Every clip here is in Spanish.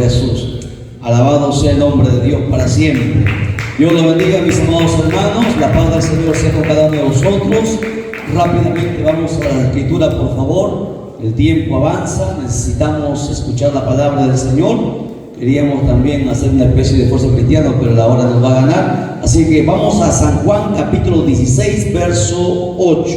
Jesús. Alabado sea el nombre de Dios para siempre. Dios los bendiga, mis amados hermanos. La paz del Señor sea con cada uno de vosotros. Rápidamente vamos a la escritura, por favor. El tiempo avanza, necesitamos escuchar la palabra del Señor. Queríamos también hacer una especie de esfuerzo cristiano, pero la hora nos va a ganar. Así que vamos a San Juan capítulo 16, verso 8.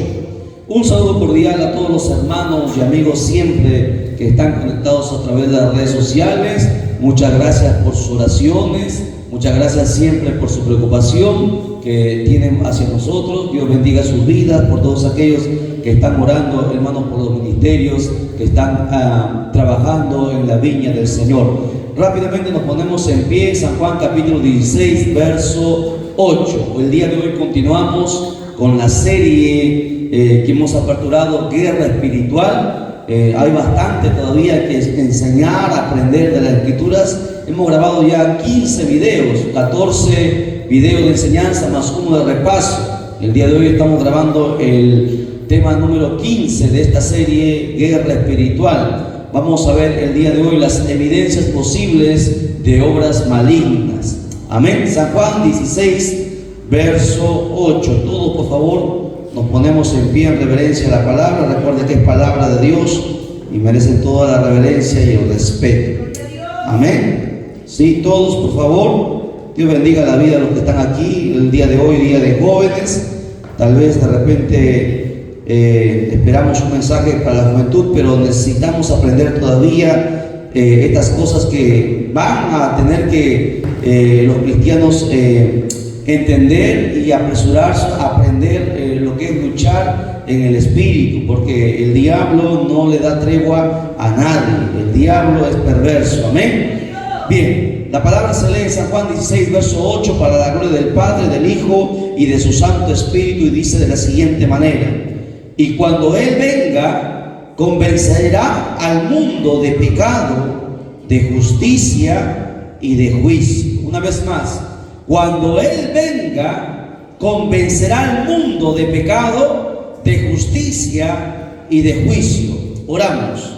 Un saludo cordial a todos los hermanos y amigos siempre que están conectados a través de las redes sociales. Muchas gracias por sus oraciones, muchas gracias siempre por su preocupación que tienen hacia nosotros. Dios bendiga sus vidas, por todos aquellos que están orando, hermanos, por los ministerios que están trabajando en la viña del Señor. Rápidamente nos ponemos en pie. San Juan capítulo 16, verso 8. El día de hoy continuamos con la serie que hemos aperturado, Guerra Espiritual. Hay bastante todavía que enseñar, aprender de las Escrituras. Hemos grabado ya 15 videos, 14 videos de enseñanza más uno de repaso. El día de hoy estamos grabando el tema número 15 de esta serie, Guerra Espiritual. Vamos a ver el día de hoy las evidencias posibles de obras malignas. Amén. San Juan 16, verso 8. Todos, por favor, nos ponemos en pie en reverencia a la palabra. Recuerde que es palabra de Dios y merecen toda la reverencia y el respeto. Amén. Sí, todos, por favor. Dios bendiga la vida de los que están aquí el día de hoy, día de jóvenes. Tal vez de repente esperamos un mensaje para la juventud, pero necesitamos aprender todavía estas cosas que van a tener que los cristianos entender y apresurarse a aprender lo que es luchar en el espíritu, porque el diablo no le da tregua a nadie. El diablo es perverso. Amén. Bien, la palabra se lee en San Juan 16, verso 8, para la gloria del Padre, del Hijo y de su Santo Espíritu, y dice de la siguiente manera: y cuando Él venga, convencerá al mundo de pecado, de justicia y de juicio. Una vez más, cuando Él venga, convencerá al mundo de pecado, de justicia y de juicio. Oramos.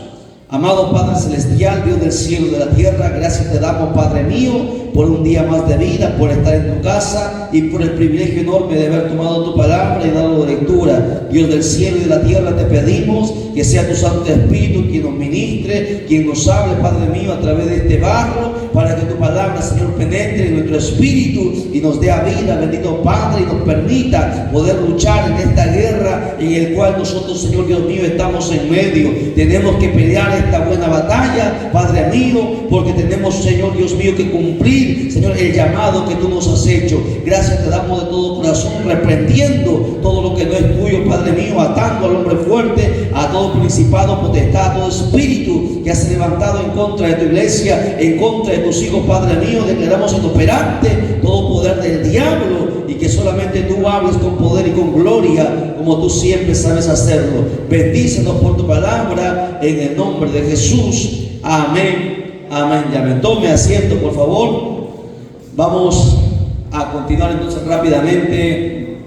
Amado Padre Celestial, Dios del cielo y de la tierra, gracias te damos, Padre mío, por un día más de vida, por estar en tu casa y por el privilegio enorme de haber tomado tu palabra y dado lectura. Dios del cielo y de la tierra, te pedimos que sea tu Santo Espíritu quien nos ministre, quien nos hable, Padre mío, a través de este barro, para que tu palabra, Señor, penetre en nuestro espíritu y nos dé a vida, bendito Padre, y nos permita poder luchar en esta guerra en el cual nosotros, Señor Dios mío, estamos en medio. Tenemos que pelear esta buena batalla, Padre mío, porque tenemos, Señor Dios mío, que cumplir, Señor, el llamado que tú nos has hecho. Gracias te damos de todo corazón, reprendiendo todo lo que no es tuyo, Padre mío, atando al hombre fuerte, a todo principado, potestad, a todo espíritu que has levantado en contra de tu iglesia, en contra de tus hijos, Padre mío. Declaramos inoperante todo poder del diablo, y que solamente tú hables con poder y con gloria, como tú siempre sabes hacerlo. Bendícenos por tu palabra, en el nombre de Jesús. Amén, amén y amén. Tome asiento, por favor. Vamos a continuar entonces rápidamente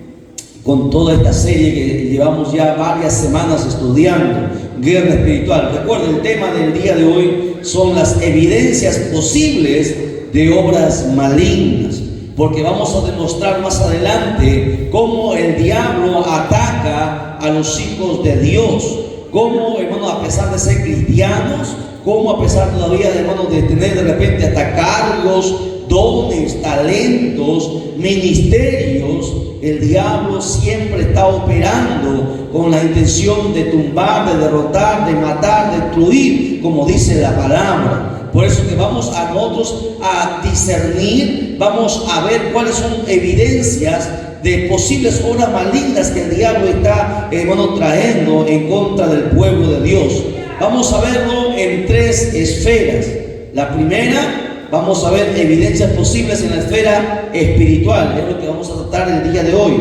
con toda esta serie que llevamos ya varias semanas estudiando, Guerra Espiritual. Recuerden, el tema del día de hoy son las evidencias posibles de obras malignas, porque vamos a demostrar más adelante cómo el diablo ataca a los hijos de Dios, cómo, hermano, a pesar de ser cristianos, cómo a pesar todavía, hermano, de tener de repente hasta cargos, dones, talentos, ministerios, el diablo siempre está operando con la intención de tumbar, de derrotar, de matar, de destruir, como dice la palabra. Por eso que vamos a nosotros a discernir, vamos a ver cuáles son evidencias de posibles obras malignas que el diablo está, hermano, trayendo en contra del pueblo de Dios. Vamos a verlo en tres esferas. La primera, vamos a ver evidencias posibles en la esfera espiritual, es lo que vamos a tratar el día de hoy.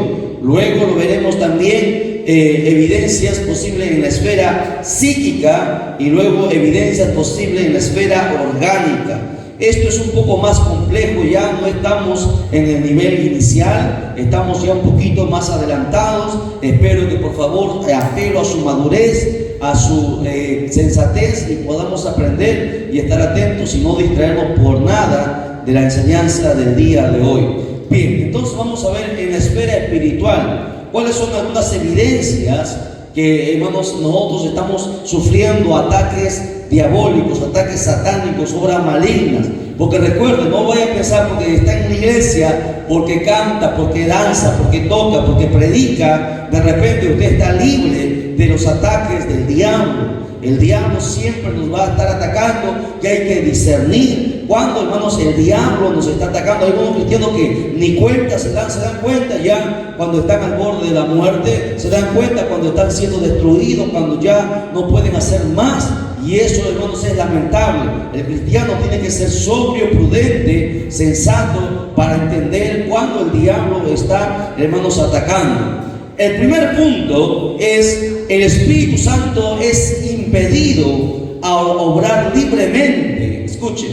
Luego lo veremos también evidencias posibles en la esfera psíquica, y luego evidencias posibles en la esfera orgánica. Esto es un poco más complejo, ya no estamos en el nivel inicial, estamos ya un poquito más adelantados. Espero que por favor apelo a su madurez, a su sensatez y podamos aprender y estar atentos y no distraernos por nada de la enseñanza del día de hoy. Bien, entonces vamos a ver en la esfera espiritual cuáles son algunas evidencias que, hermanos, nosotros estamos sufriendo ataques diabólicos, ataques satánicos, obras malignas. Porque recuerden, no vaya a pensar porque está en la iglesia, porque canta, porque danza, porque toca, porque predica, de repente usted está libre de los ataques del diablo. El diablo siempre nos va a estar atacando y hay que discernir cuando, hermanos, el diablo nos está atacando. Hay algunos cristianos que ni cuenta se dan cuenta ya cuando están al borde de la muerte, se dan cuenta cuando están siendo destruidos, cuando ya no pueden hacer más. Y eso, hermanos, es lamentable. El cristiano tiene que ser sobrio, prudente, sensato para entender cuando el diablo está, hermanos, atacando. El primer punto es: el Espíritu Santo es impedido a obrar libremente. Escuchen,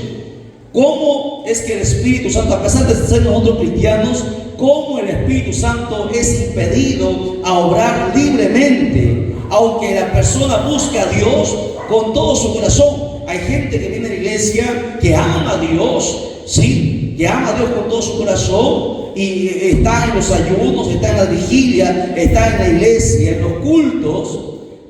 ¿cómo es que el Espíritu Santo, a pesar de ser nosotros cristianos, cómo el Espíritu Santo es impedido a obrar libremente? Aunque la persona busca a Dios con todo su corazón. Hay gente que viene a la iglesia que ama a Dios, sí, que ama a Dios con todo su corazón y está en los ayunos, está en las vigilias, está en la iglesia, en los cultos,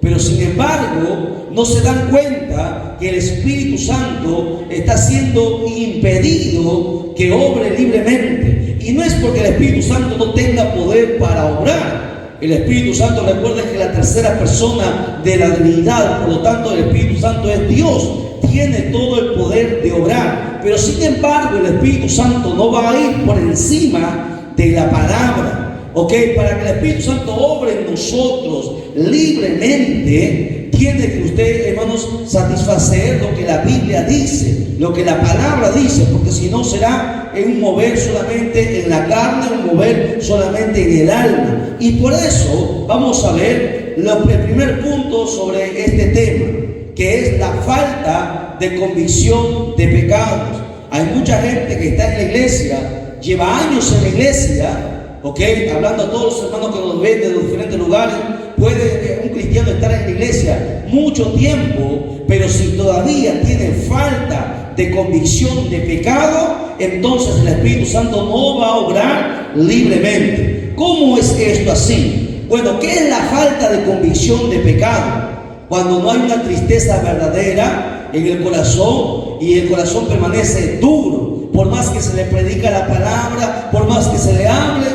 pero sin embargo no se dan cuenta que el Espíritu Santo está siendo impedido que obre libremente. Y no es porque el Espíritu Santo no tenga poder para obrar. El Espíritu Santo, recuerden que la tercera persona de la divinidad, por lo tanto el Espíritu Santo es Dios, tiene todo el poder de obrar. Pero sin embargo el Espíritu Santo no va a ir por encima de la palabra, ¿ok? Para que el Espíritu Santo obre en nosotros libremente, tiene que usted, hermanos, satisfacer lo que la Biblia dice, lo que la palabra dice, porque si no será un mover solamente en la carne, un mover solamente en el alma. Y por eso vamos a ver el primer punto sobre este tema, que es la falta de convicción de pecados. Hay mucha gente que está en la iglesia, lleva años en la iglesia, ¿ok? Hablando a todos los hermanos que nos ven de los diferentes lugares, puede un cristiano estar en la iglesia mucho tiempo, pero si todavía tiene falta de convicción de pecado, entonces el Espíritu Santo no va a obrar libremente. ¿Cómo es esto así? Bueno, ¿qué es la falta de convicción de pecado? Cuando no hay una tristeza verdadera en el corazón y el corazón permanece duro, por más que se le predica la palabra, por más que se le hable,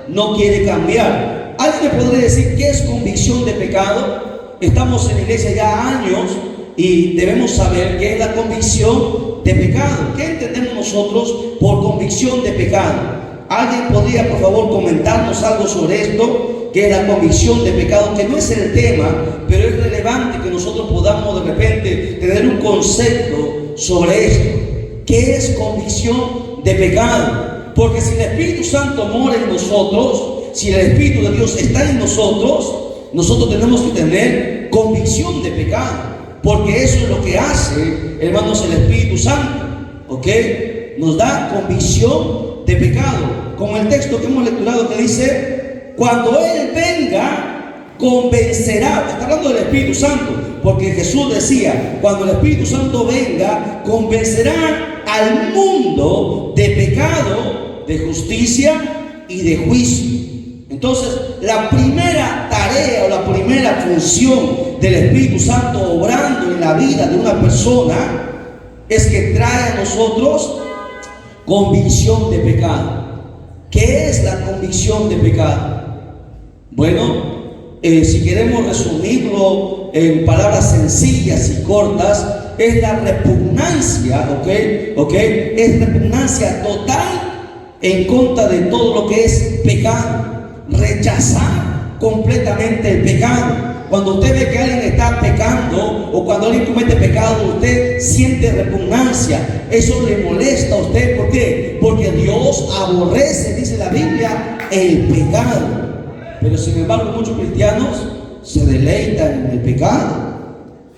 no quiere cambiar. ¿Alguien me podría decir qué es convicción de pecado? Estamos en la iglesia ya años y debemos saber qué es la convicción de pecado. ¿Qué entendemos nosotros por convicción de pecado? ¿Alguien podría, por favor, comentarnos algo sobre esto? ¿Qué es la convicción de pecado? Que no es el tema, pero es relevante que nosotros podamos de repente tener un concepto sobre esto. ¿Qué es convicción de pecado? Porque si el Espíritu Santo mora en nosotros, si el Espíritu de Dios está en nosotros, nosotros tenemos que tener convicción de pecado. Porque eso es lo que hace, hermanos, el Espíritu Santo, ¿ok? Nos da convicción de pecado. Como el texto que hemos lecturado que dice: cuando Él venga, convencerá. Está hablando del Espíritu Santo, porque Jesús decía: cuando el Espíritu Santo venga, convencerá al mundo de pecado, de justicia y de juicio. Entonces, la primera tarea o la primera función del Espíritu Santo obrando en la vida de una persona es que trae a nosotros convicción de pecado. ¿Qué es la convicción de pecado? Bueno, si queremos resumirlo en palabras sencillas y cortas, es la repugnancia, ¿ok? Es repugnancia total en contra de todo lo que es pecado. Rechazar completamente el pecado. Cuando usted ve que alguien está pecando o cuando alguien comete pecado, usted siente repugnancia. Eso le molesta a usted. ¿Por qué? Porque Dios aborrece, dice la Biblia, el pecado. Pero sin embargo muchos cristianos se deleitan en el pecado,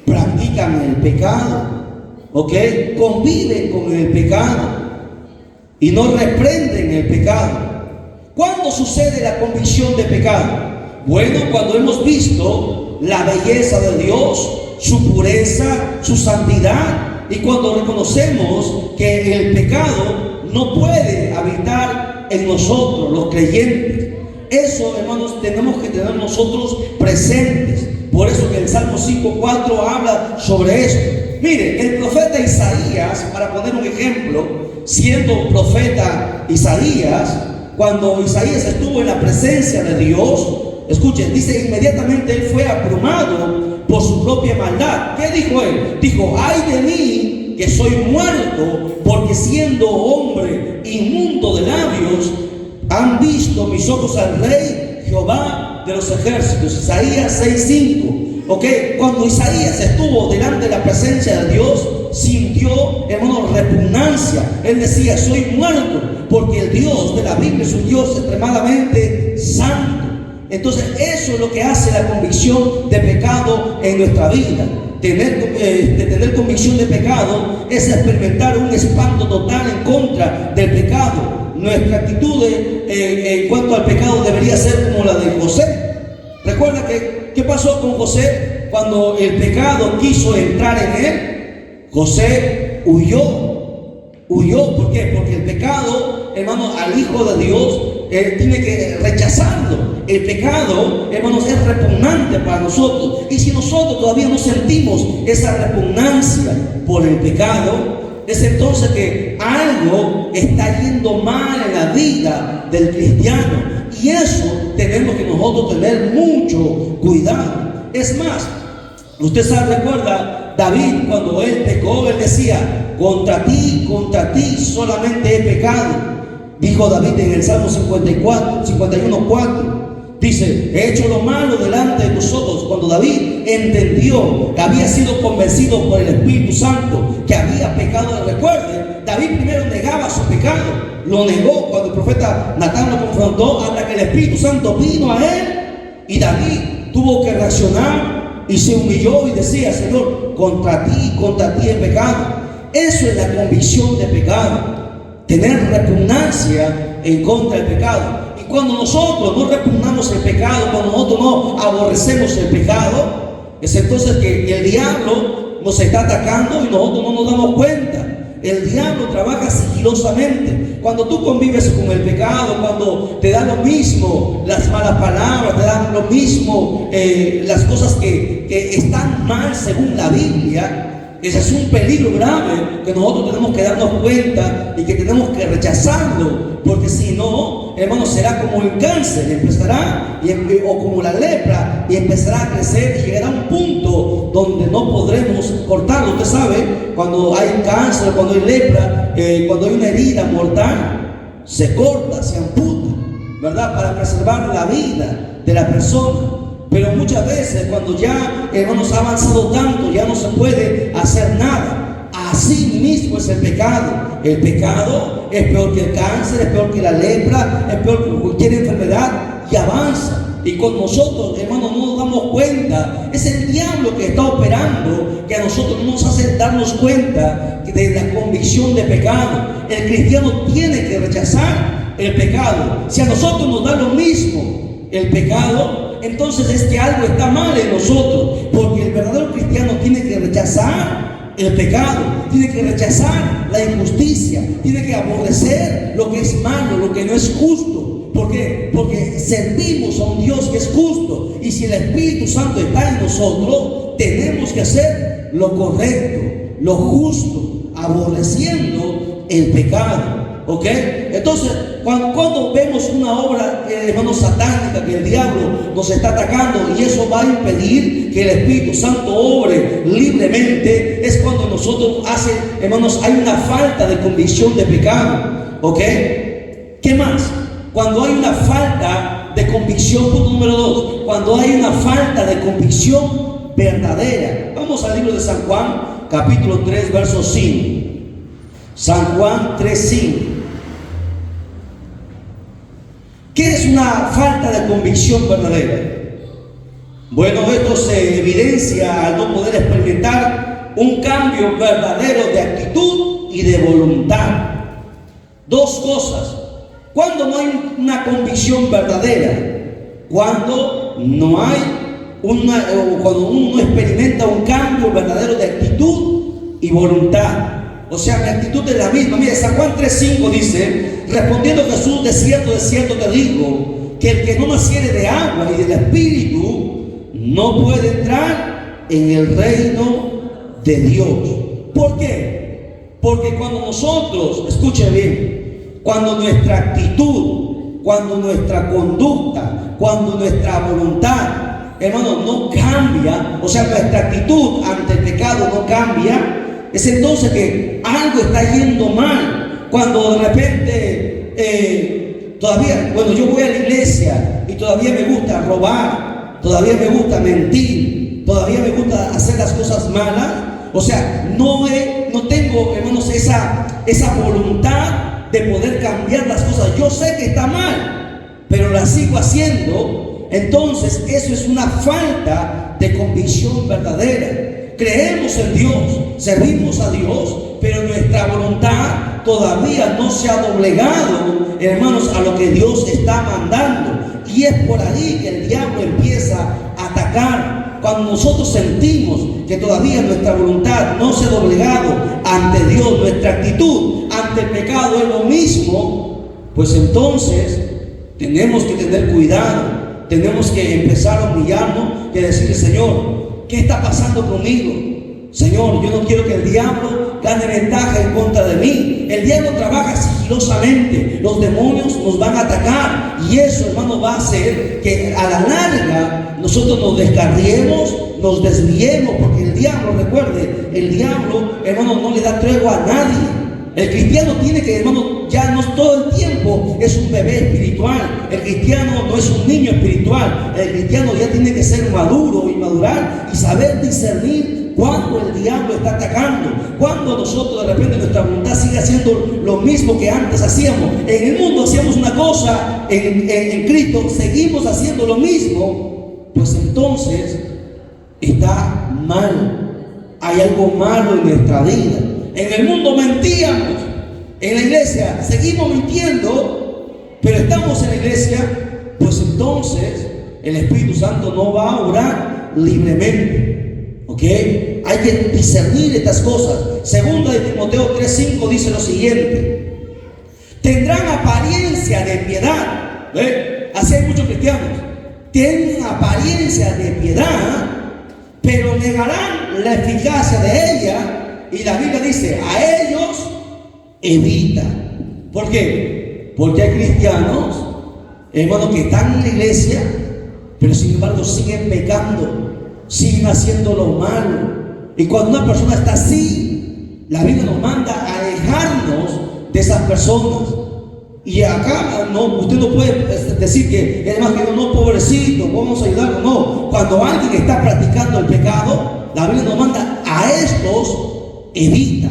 practican el pecado, ¿ok? Conviven con el pecado y no reprenden el pecado. ¿Cuándo sucede la convicción de pecado? Bueno, cuando hemos visto la belleza de Dios, su pureza, su santidad. Y cuando reconocemos que el pecado no puede habitar en nosotros, los creyentes, eso, hermanos, tenemos que tener nosotros presentes. Por eso que el Salmo 5:4 habla sobre esto. Mire, el profeta Isaías, para poner un ejemplo, siendo profeta Isaías, cuando Isaías estuvo en la presencia de Dios, escuchen, dice, inmediatamente él fue abrumado por su propia maldad. ¿Qué dijo él? Dijo, ay de mí, que soy muerto, porque siendo hombre inmundo de labios, han visto mis ojos al Rey Jehová de los ejércitos. Isaías 6:5. Ok, cuando Isaías estuvo delante de la presencia de Dios, sintió, hermano, repugnancia. Él decía, soy muerto, porque el Dios de la Biblia es un Dios extremadamente santo. Entonces eso es lo que hace la convicción de pecado en nuestra vida. Tener convicción de pecado es experimentar un espanto total en contra del pecado. Nuestra actitud en cuanto al pecado debería ser como la de José. Recuerda que, ¿qué pasó con José cuando el pecado quiso entrar en él? José huyó. ¿Por qué? Porque el pecado, hermano, al Hijo de Dios, tiene que rechazarlo. El pecado, hermanos, es repugnante para nosotros. Y si nosotros todavía no sentimos esa repugnancia por el pecado, es entonces que algo está yendo mal en la vida del cristiano. Y eso tenemos que nosotros tener mucho cuidado. Es más, usted sabe, recuerda David cuando él pecó, él decía, contra ti solamente he pecado. Dijo David en el Salmo 51:4. Dice, he hecho lo malo delante de tus ojos. Cuando David entendió que había sido convencido por el Espíritu Santo, que había pecado, recuerde, David primero negaba su pecado, lo negó cuando el profeta Natán lo confrontó, hasta que el Espíritu Santo vino a él, y David tuvo que reaccionar y se humilló y decía, Señor, contra ti he pecado. Eso es la convicción de pecado, tener repugnancia en contra del pecado. Cuando nosotros no repugnamos el pecado, cuando nosotros no aborrecemos el pecado, es entonces que el diablo nos está atacando y nosotros no nos damos cuenta. El diablo trabaja sigilosamente. Cuando tú convives con el pecado, cuando te da lo mismo las malas palabras, te dan lo mismo las cosas que están mal según la Biblia, ese es un peligro grave que nosotros tenemos que darnos cuenta y que tenemos que rechazarlo, porque si no, hermano, será como el cáncer, empezará, o como la lepra, y empezará a crecer y llegará a un punto donde no podremos cortarlo. Usted sabe, cuando hay cáncer, cuando hay lepra, cuando hay una herida mortal, se corta, se amputa, ¿verdad? Para preservar la vida de la persona. Pero muchas veces cuando ya, hermanos, ha avanzado tanto, ya no se puede hacer nada. Así mismo es el pecado. El pecado es peor que el cáncer, es peor que la lepra, es peor que cualquier enfermedad, y avanza. Y con nosotros, hermanos, no nos damos cuenta. Es el diablo que está operando, que a nosotros no nos hace darnos cuenta de la convicción de pecado. El cristiano tiene que rechazar el pecado. Si a nosotros nos da lo mismo el pecado, entonces es que algo está mal en nosotros, porque el verdadero cristiano tiene que rechazar el pecado, tiene que rechazar la injusticia, tiene que aborrecer lo que es malo, lo que no es justo. ¿Por qué? Porque servimos a un Dios que es justo, y si el Espíritu Santo está en nosotros, tenemos que hacer lo correcto, lo justo, aborreciendo el pecado. ¿Ok? Entonces, cuando vemos una obra, hermano, satánica, que el diablo nos está atacando y eso va a impedir que el Espíritu Santo obre libremente, es cuando nosotros hermanos, hay una falta de convicción de pecado. ¿Ok? ¿Qué más? Cuando hay una falta de convicción, punto número 2, cuando hay una falta de convicción verdadera. Vamos al libro de San Juan, capítulo 3, verso 5. San Juan 3:5. ¿Qué es una falta de convicción verdadera? Bueno, esto se evidencia al no poder experimentar un cambio verdadero de actitud y de voluntad. Dos cosas. Cuando no hay una convicción verdadera, cuando no hay cuando uno no experimenta un cambio verdadero de actitud y voluntad. O sea, mi actitud es la misma. Mira, San Juan 3:5 dice: respondiendo Jesús, de cierto te digo, que el que no naciere de agua y del Espíritu no puede entrar en el reino de Dios. ¿Por qué? Porque cuando nosotros, escuche bien, cuando nuestra actitud, cuando nuestra conducta, cuando nuestra voluntad, hermano, no cambia, o sea, nuestra actitud ante el pecado no cambia, es entonces que algo está yendo mal. Cuando de repente todavía, bueno, yo voy a la iglesia y todavía me gusta robar, todavía me gusta mentir, todavía me gusta hacer las cosas malas, o sea, no tengo, hermanos, esa voluntad de poder cambiar las cosas. Yo sé que está mal, pero la sigo haciendo. Entonces eso es una falta de convicción verdadera. Creemos en Dios, servimos a Dios, pero nuestra voluntad todavía no se ha doblegado, hermanos, a lo que Dios está mandando. Y es por ahí que el diablo empieza a atacar. Cuando nosotros sentimos que todavía nuestra voluntad no se ha doblegado ante Dios, nuestra actitud ante el pecado es lo mismo, pues entonces tenemos que tener cuidado. Tenemos que empezar a humillarnos y a decirle: Señor, ¿qué está pasando conmigo? Señor, yo no quiero que el diablo gane ventaja en contra de mí. El diablo trabaja sigilosamente. Los demonios nos van a atacar. Y eso, hermano, va a hacer que a la larga nosotros nos descarriemos, nos desviemos. Porque el diablo, recuerde, el diablo, hermano, no le da tregua a nadie. El cristiano tiene que, hermano, ya no todo el tiempo es un bebé espiritual. El cristiano no es un niño espiritual. El cristiano ya tiene que ser maduro y madurar y saber discernir cuando el diablo está atacando, cuando nosotros de repente nuestra voluntad sigue haciendo lo mismo que antes hacíamos. En el mundo hacíamos una cosa, en Cristo seguimos haciendo lo mismo, pues entonces está mal. Hay algo malo en nuestra vida. En el mundo mentíamos, en la iglesia seguimos mintiendo, pero estamos en la iglesia, pues entonces el Espíritu Santo no va a orar libremente. ¿Ok? Hay que discernir estas cosas. Segunda de Timoteo 3:5 dice lo siguiente: tendrán apariencia de piedad. Así hay muchos cristianos. Tienen apariencia de piedad, pero negarán la eficacia de ella. Y la Biblia dice: a ellos evita. ¿Por qué? Porque hay cristianos, hermanos, que están en la iglesia, pero sin embargo siguen pecando, siguen haciendo lo malo. Y cuando una persona está así, la Biblia nos manda a alejarnos de esas personas. Y acá usted no puede decir que además que no, pobrecito, vamos a ayudarlo. No, cuando alguien está practicando el pecado, la Biblia nos manda: a estos evita.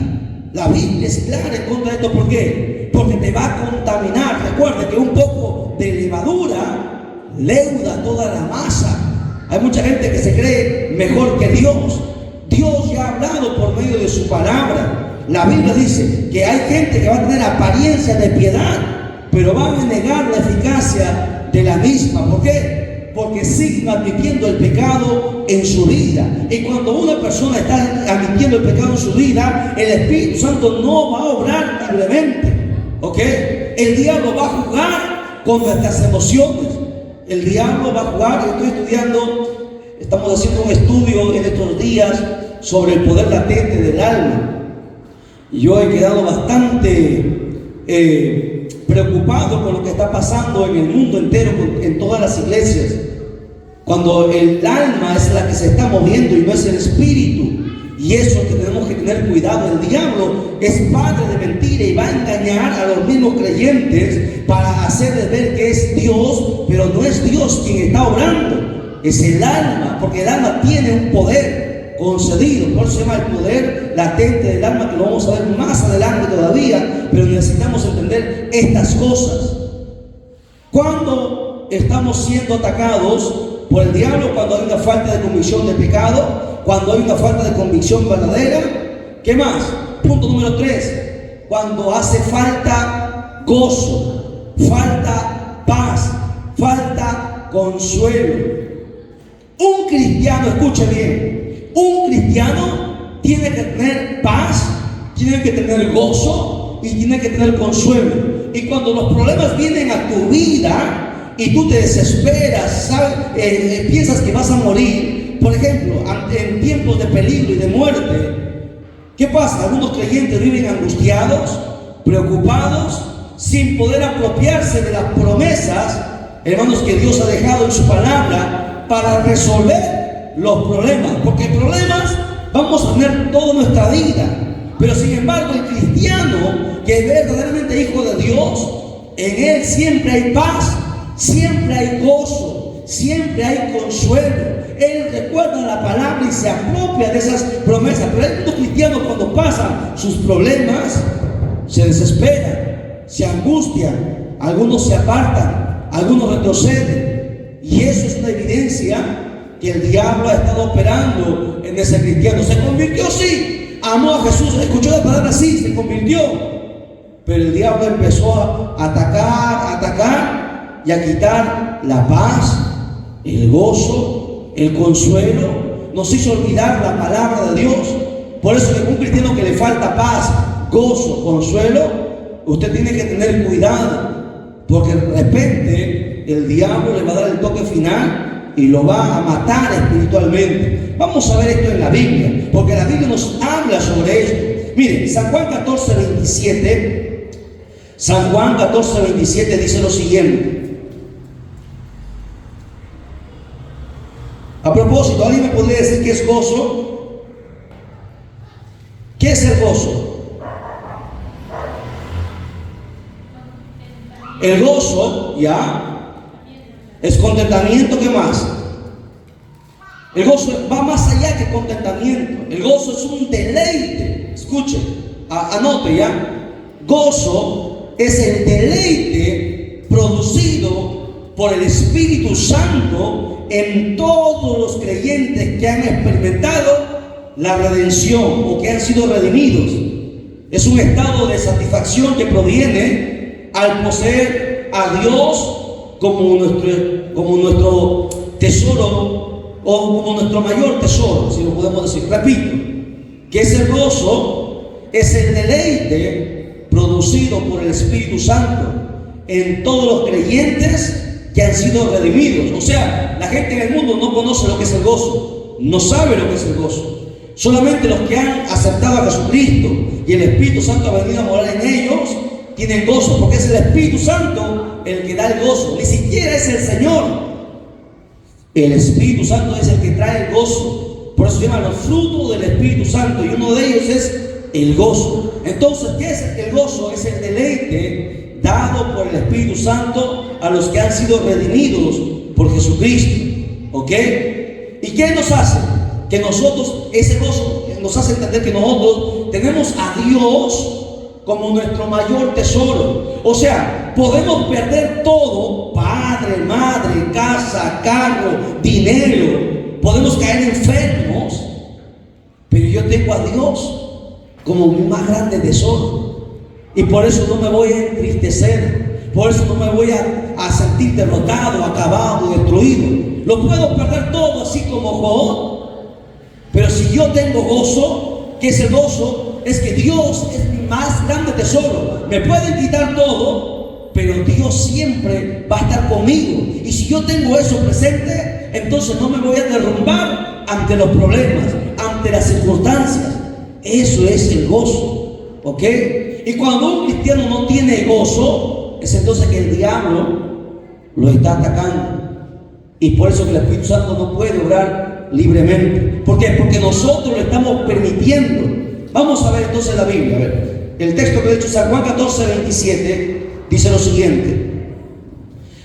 La Biblia es clara en contra de esto. ¿Por qué? Porque te va a contaminar. Recuerde que un poco de levadura leuda toda la masa. Hay mucha gente que se cree mejor que Dios. Dios ya ha hablado por medio de su palabra. La Biblia dice que hay gente que va a tener apariencia de piedad, pero van a negar la eficacia de la misma. ¿Por qué? Porque siguen admitiendo el pecado en su vida. Y cuando una persona está admitiendo el pecado en su vida, el Espíritu Santo no va a obrar libremente. ¿Ok? El diablo va a jugar con nuestras emociones. El diablo va a jugar. Yo estoy estudiando, estamos haciendo un estudio en estos días sobre el poder latente del alma. Y yo he quedado bastante preocupado con lo que está pasando en el mundo entero, en todas las iglesias, cuando el alma es la que se está moviendo y no es el espíritu. Y eso que tenemos que tener cuidado. El diablo es padre de mentira y va a engañar a los mismos creyentes para hacerles ver que es Dios, pero no es Dios quien está obrando, es el alma, porque el alma tiene un poder concedido. Por eso se llama el poder latente del alma, que lo vamos a ver más adelante todavía, pero necesitamos entender estas cosas. Cuando estamos siendo atacados por el diablo, cuando hay una falta de convicción de pecado, cuando hay una falta de convicción verdadera. ¿Qué más? Punto número 3: cuando hace falta gozo, falta paz, falta consuelo. Un cristiano, escuche bien, un cristiano tiene que tener paz, tiene que tener gozo y tiene que tener consuelo. Y cuando los problemas vienen a tu vida y tú te desesperas, piensas que vas a morir, por ejemplo, en tiempos de peligro y de muerte, ¿qué pasa? Algunos creyentes viven angustiados, preocupados, sin poder apropiarse de las promesas, hermanos, que Dios ha dejado en su palabra para resolver los problemas. Porque problemas vamos a tener toda nuestra vida. Pero sin embargo, el cristiano que es verdaderamente hijo de Dios, en él siempre hay paz, siempre hay gozo, siempre hay consuelo. Él recuerda la palabra y se apropia de esas promesas. Pero hay muchos cristianos, cuando pasan sus problemas, se desesperan, se angustian, algunos se apartan, algunos retroceden. Y eso es una evidencia que el diablo ha estado operando en ese cristiano. Se convirtió, sí, amó a Jesús, escuchó la palabra, sí, se convirtió. Pero el diablo empezó a atacar y a quitar la paz, el gozo, el consuelo. Nos hizo olvidar la palabra de Dios. Por eso que un cristiano que le falta paz, gozo, consuelo, usted tiene que tener cuidado, porque de repente el diablo le va a dar el toque final y lo va a matar espiritualmente. Vamos a ver esto en la Biblia, porque la Biblia nos habla sobre esto. Miren, San Juan 14:27, San Juan 14:27 dice lo siguiente. A propósito, ¿alguien me podría decir qué es gozo? ¿Qué es el gozo? El gozo, ya, es contentamiento. ¿Qué más? El gozo va más allá que contentamiento. El gozo es un deleite. Escuche, anote ya. Gozo es el deleite producido por el Espíritu Santo en todos los creyentes que han experimentado la redención o que han sido redimidos. Es un estado de satisfacción que proviene al poseer a Dios como nuestro tesoro, o como nuestro mayor tesoro, si lo podemos decir. Repito, que ese gozo es el deleite producido por el Espíritu Santo en todos los creyentes que han sido redimidos. O sea, la gente en el mundo no conoce lo que es el gozo, no sabe lo que es el gozo. Solamente los que han aceptado a Jesucristo y el Espíritu Santo ha venido a morar en ellos tienen gozo, porque es el Espíritu Santo el que da el gozo. Ni siquiera es el Señor. El Espíritu Santo es el que trae el gozo. Por eso se llaman los frutos del Espíritu Santo, y uno de ellos es el gozo. Entonces, ¿qué es el gozo? Es el deleite dado por el Espíritu Santo a los que han sido redimidos por Jesucristo. ¿Ok? ¿Y qué nos hace? Que nosotros, ese gozo nos hace entender que nosotros tenemos a Dios como nuestro mayor tesoro. O sea, podemos perder todo: padre, madre, casa, carro, dinero, podemos caer enfermos, pero yo tengo a Dios como mi más grande tesoro, y por eso no me voy a entristecer, por eso no me voy a sentir derrotado, acabado, destruido. Lo puedo perder todo, así como Job, pero si yo tengo gozo, ¿qué es el gozo? Es que Dios es mi más grande tesoro. Me pueden quitar todo, pero Dios siempre va a estar conmigo. Y si yo tengo eso presente, entonces no me voy a derrumbar ante los problemas, ante las circunstancias. Eso es el gozo, ¿ok? Y cuando un cristiano no tiene gozo, es entonces que el diablo lo está atacando. Y por eso que el Espíritu Santo no puede obrar libremente. ¿Por qué? Porque nosotros lo estamos permitiendo. Vamos a ver entonces la Biblia. A ver, el texto que he dicho, San Juan 14:27, dice lo siguiente: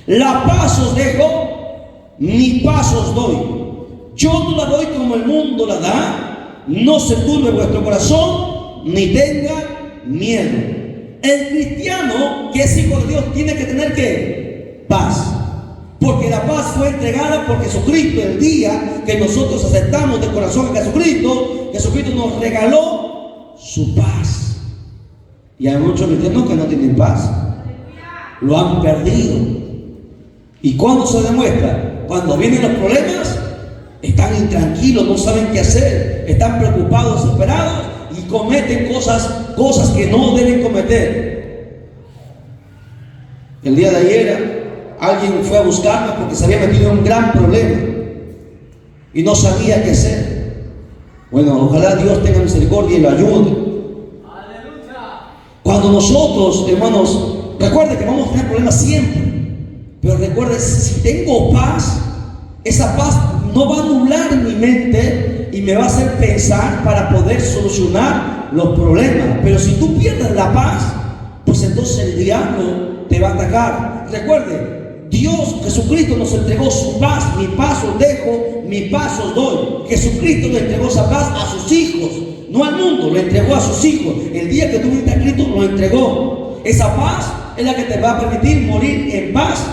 la paz os dejo, mi paz os doy. Yo no la doy como el mundo la da. No se turbe vuestro corazón, ni tenga miedo. El cristiano que es hijo de Dios tiene que tener ¿qué? Paz. Porque la paz fue entregada por Jesucristo. El día que nosotros aceptamos de corazón a Jesucristo, Jesucristo nos regaló su paz. Y hay muchos cristianos que no tienen paz, lo han perdido. ¿Y cuándo se demuestra? Cuando vienen los problemas, están intranquilos, no saben qué hacer, están preocupados, desesperados y cometen cosas que no deben cometer. El día de ayer alguien fue a buscarme porque se había metido en un gran problema y no sabía qué hacer. Bueno, ojalá Dios tenga misericordia y lo ayude. Cuando nosotros, hermanos, recuerden que vamos a tener problemas siempre, pero recuerden, si tengo paz, esa paz no va a nublar mi mente y me va a hacer pensar para poder solucionar los problemas. Pero si tú pierdes la paz, pues entonces el diablo te va a atacar. Recuerde, Dios, Jesucristo nos entregó su paz. Mi paz os dejo, mi paz os doy. Jesucristo le entregó esa paz a sus hijos, no al mundo, le entregó a sus hijos. El día que tú viniste a Cristo lo entregó. Esa paz es la que te va a permitir morir en paz,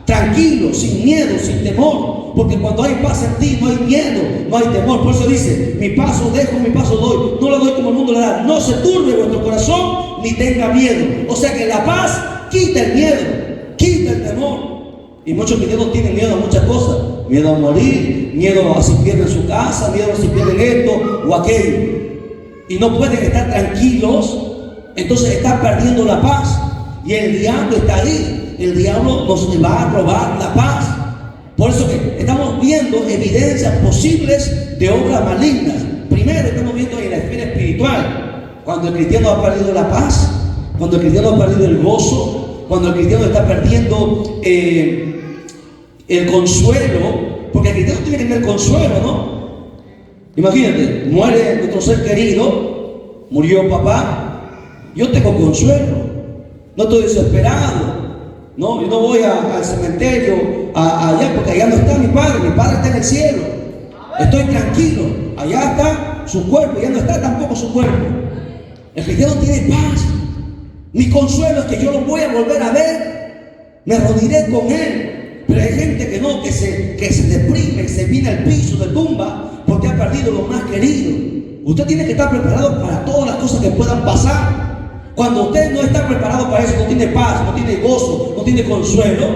tranquilo, sin miedo, sin temor. Porque cuando hay paz en ti, no hay miedo, no hay temor. Por eso dice, mi paz os dejo, mi paz os doy. No la doy como el mundo le da. No se turbe vuestro corazón, ni tenga miedo. O sea que la paz quita el miedo, quita el temor. Y muchos cristianos tienen miedo a muchas cosas. Miedo a morir, miedo a si pierden su casa, miedo a si pierden esto o aquello. Y no pueden estar tranquilos, entonces están perdiendo la paz. Y el diablo está ahí. El diablo nos va a robar la paz. Por eso que estamos viendo evidencias posibles de obras malignas. Primero estamos viendo en la esfera espiritual, cuando el cristiano ha perdido la paz, cuando el cristiano ha perdido el gozo, cuando el cristiano está perdiendo el consuelo, porque el cristiano tiene que tener consuelo, ¿no? Imagínate, muere nuestro ser querido, murió papá, yo tengo consuelo, no estoy desesperado. No, yo no voy al cementerio, allá, porque allá no está mi padre está en el cielo. Estoy tranquilo, allá está su cuerpo, ya no está tampoco su cuerpo. El cristiano tiene paz. Mi consuelo es que yo lo voy a volver a ver, me reuniré con él. Pero hay gente que no, que se deprime, se viene al piso de tumba porque ha perdido lo más querido. Usted tiene que estar preparado para todas las cosas que puedan pasar. Cuando usted no está preparado para eso, no tiene paz, no tiene gozo, no tiene consuelo,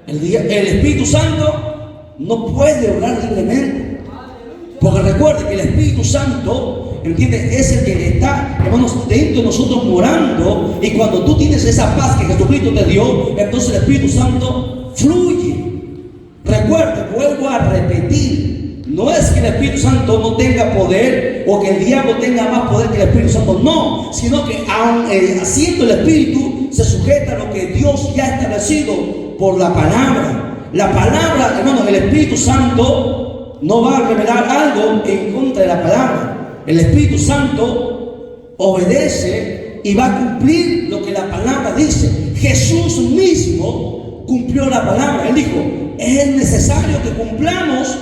el Espíritu Santo no puede obrar libremente. Porque recuerde que el Espíritu Santo, ¿entiende?, es el que está, hermanos, dentro de nosotros morando. Y cuando tú tienes esa paz que Jesucristo te dio, entonces el Espíritu Santo fluye. Recuerde, vuelvo a repetir, no es que el Espíritu Santo no tenga poder o que el diablo tenga más poder que el Espíritu Santo, no, sino que aun haciendo el Espíritu se sujeta a lo que Dios ya ha establecido por la palabra. La palabra, hermanos, el Espíritu Santo no va a revelar algo en contra de la palabra. El Espíritu Santo obedece y va a cumplir lo que la palabra dice. Jesús mismo cumplió la palabra. Él dijo, es necesario que cumplamos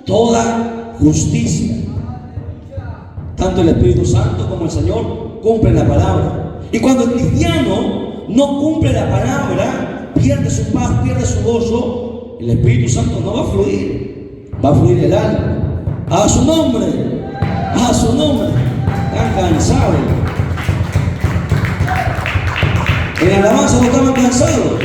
toda justicia. Tanto el Espíritu Santo como el Señor cumplen la palabra. Y cuando el cristiano no cumple la palabra, pierde su paz, pierde su gozo, el Espíritu Santo no va a fluir, va a fluir el alma. A su nombre, a su nombre. Están cansados. En la alabanza no estaban cansados.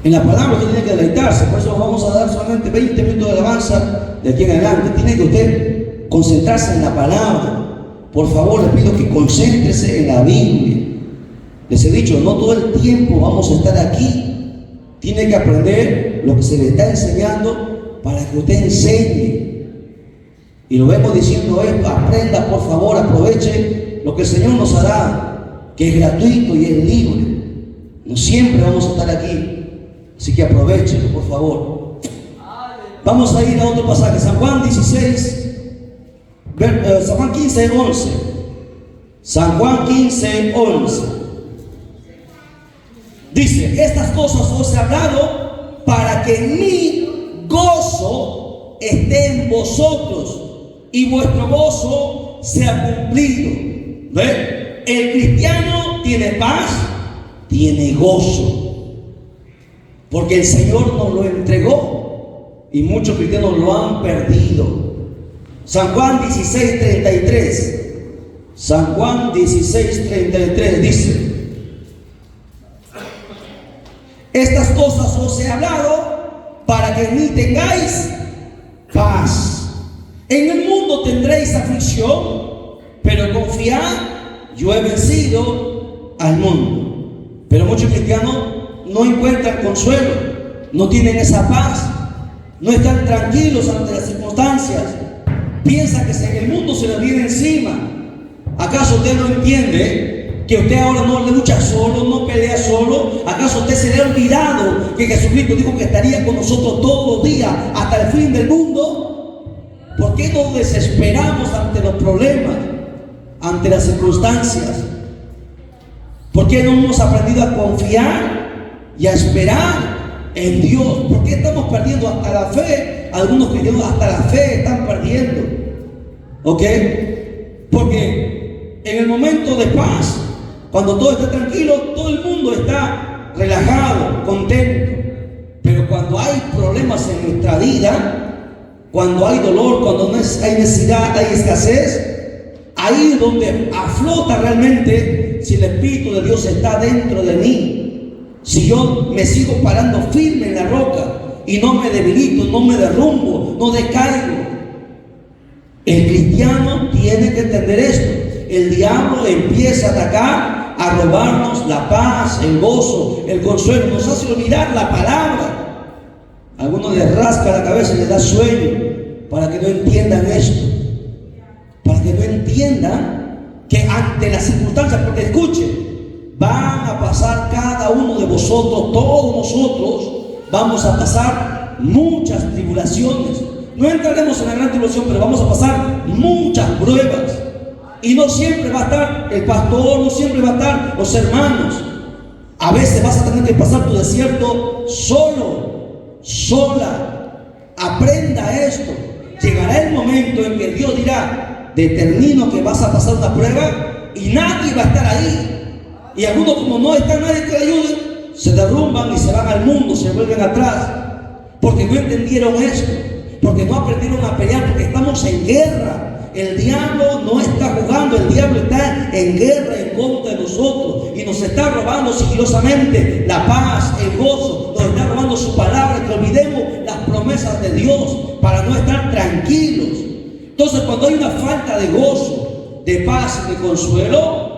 En la palabra usted tiene que deleitarse. Por eso vamos a dar solamente 20 minutos de alabanza de aquí en adelante. Tiene que usted concentrarse en la palabra. Por favor, le pido que concéntrese en la Biblia. Les he dicho, no todo el tiempo vamos a estar aquí. Tiene que aprender lo que se le está enseñando para que usted enseñe. Y lo vemos diciendo esto: aprenda, por favor, aproveche lo que el Señor nos ha dado, que es gratuito y es libre. No siempre vamos a estar aquí. Así que aprovechenlo, por favor. Vamos a ir a otro pasaje, San Juan 16, San Juan 15, 11. San Juan 15, 11. Dice, estas cosas os he hablado para que mi gozo esté en vosotros y vuestro gozo sea cumplido. ¿Ve? El cristiano tiene paz, tiene gozo. Porque el Señor nos lo entregó y muchos cristianos lo han perdido. San Juan 16:33. San Juan 16:33 dice: estas cosas os he hablado para que en mí tengáis paz. En el mundo tendréis aflicción, pero confiad, yo he vencido al mundo. Pero muchos cristianos no encuentran consuelo, no tienen esa paz, no están tranquilos ante las circunstancias, piensan que el mundo se les viene encima. ¿Acaso usted no entiende que usted ahora no lucha solo, no pelea solo? ¿Acaso usted se le ha olvidado que Jesucristo dijo que estaría con nosotros todos los días hasta el fin del mundo? ¿Por qué nos desesperamos ante los problemas, ante las circunstancias? ¿Por qué no hemos aprendido a confiar y a esperar en Dios? ¿Por qué estamos perdiendo hasta la fe? Algunos cristianos hasta la fe están perdiendo. ¿Ok? Porque en el momento de paz, cuando todo está tranquilo, todo el mundo está relajado, contento. Pero cuando hay problemas en nuestra vida, cuando hay dolor, cuando hay necesidad, hay escasez, ahí es donde aflota realmente si el Espíritu de Dios está dentro de mí. Si yo me sigo parando firme en la roca y no me debilito, no me derrumbo, no decaigo. El cristiano tiene que entender esto. El diablo empieza a atacar, a robarnos la paz, el gozo, el consuelo. Nos hace olvidar la palabra. Algunos les rasca la cabeza y les da sueño para que no entiendan esto. Para que no entiendan que ante las circunstancias, porque escuchen, van a pasar cada uno de vosotros, todos nosotros, vamos a pasar muchas tribulaciones. No entraremos en la gran tribulación, pero vamos a pasar muchas pruebas. Y no siempre va a estar el pastor, no siempre va a estar los hermanos. A veces vas a tener que pasar tu desierto solo, sola. Aprenda esto. Llegará el momento en que Dios dirá: determino que vas a pasar una prueba y nadie va a estar ahí. Y algunos, como no está nadie que le ayude, se derrumban y se van al mundo, se vuelven atrás, porque no entendieron esto, porque no aprendieron a pelear, porque estamos en guerra. El diablo no está jugando, el diablo está en guerra en contra de nosotros y nos está robando sigilosamente la paz, el gozo, nos está robando su palabra, que olvidemos las promesas de Dios para no estar tranquilos. Entonces, cuando hay una falta de gozo, de paz y de consuelo,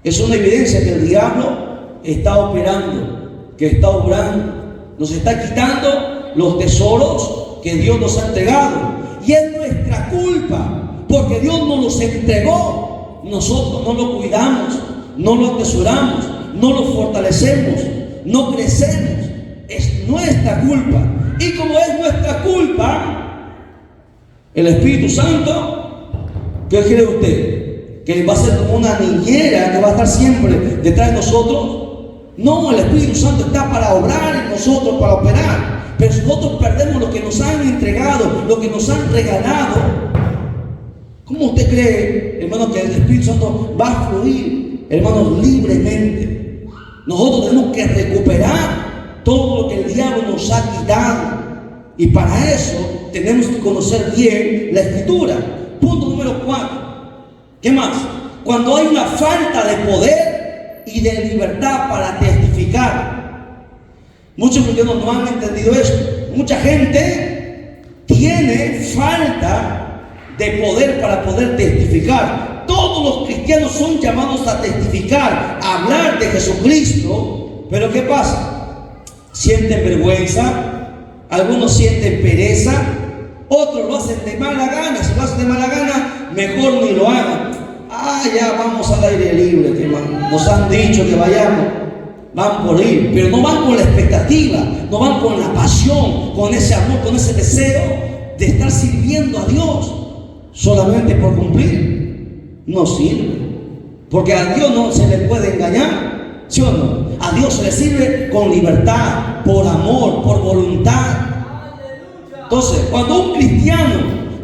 es una evidencia que el diablo está operando, que está obrando, nos está quitando los tesoros que Dios nos ha entregado. Y es nuestra culpa, porque Dios nos los entregó. Nosotros no lo cuidamos, no lo atesoramos, no lo fortalecemos, no crecemos. Es nuestra culpa. Y como es nuestra culpa, el Espíritu Santo, ¿qué cree usted? ¿Que va a ser como una niñera que va a estar siempre detrás de nosotros? No, el Espíritu Santo está para obrar en nosotros, para operar. Pero si nosotros perdemos lo que nos han entregado, lo que nos han regalado, ¿cómo usted cree, hermano, que el Espíritu Santo va a fluir, hermanos, libremente? Nosotros tenemos que recuperar todo lo que el diablo nos ha quitado. Y para eso tenemos que conocer bien la Escritura. Punto número 4. ¿Qué más? Cuando hay una falta de poder y de libertad para testificar. Muchos cristianos no han entendido esto. Mucha gente tiene falta de poder para poder testificar. Todos los cristianos son llamados a testificar, a hablar de Jesucristo. Pero ¿qué pasa? Sienten vergüenza, algunos sienten pereza, otros lo hacen de mala gana. Si lo hacen de mala gana, mejor ni lo hagan. Ya vamos al aire libre, que nos han dicho que vayamos. Van por ir, pero no van con la expectativa, no van con la pasión, con ese amor, con ese deseo de estar sirviendo a Dios solamente por cumplir. No sirve, porque a Dios no se le puede engañar, ¿sí o no? A Dios se le sirve con libertad, por amor, por voluntad. Entonces, cuando un cristiano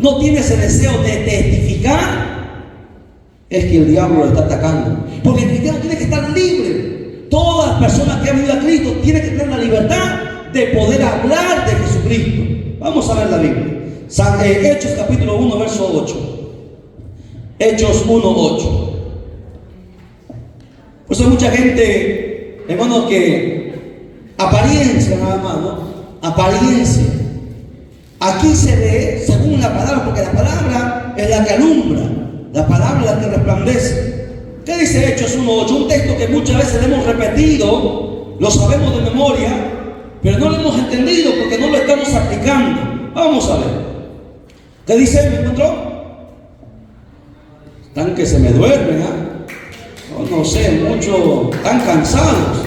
no tiene ese deseo de testificar, es que el diablo lo está atacando, porque el cristiano tiene que estar libre. Todas las personas que han venido a Cristo tienen que tener la libertad de poder hablar de Jesucristo. Vamos a ver la Biblia. Hechos capítulo 1, verso 8. Hechos 1, 8. Por eso hay mucha gente, hermanos, que apariencia nada más, ¿no? apariencia. Aquí se ve según la palabra, porque la palabra es la que alumbra, la palabra es la que resplandece. ¿Qué dice Hechos 1:8? Un texto que muchas veces hemos repetido, lo sabemos de memoria, pero no lo hemos entendido porque no lo estamos aplicando. Vamos a ver. ¿Qué dice? ¿Me encontró? Están que se me duermen, no sé, muchos están cansados,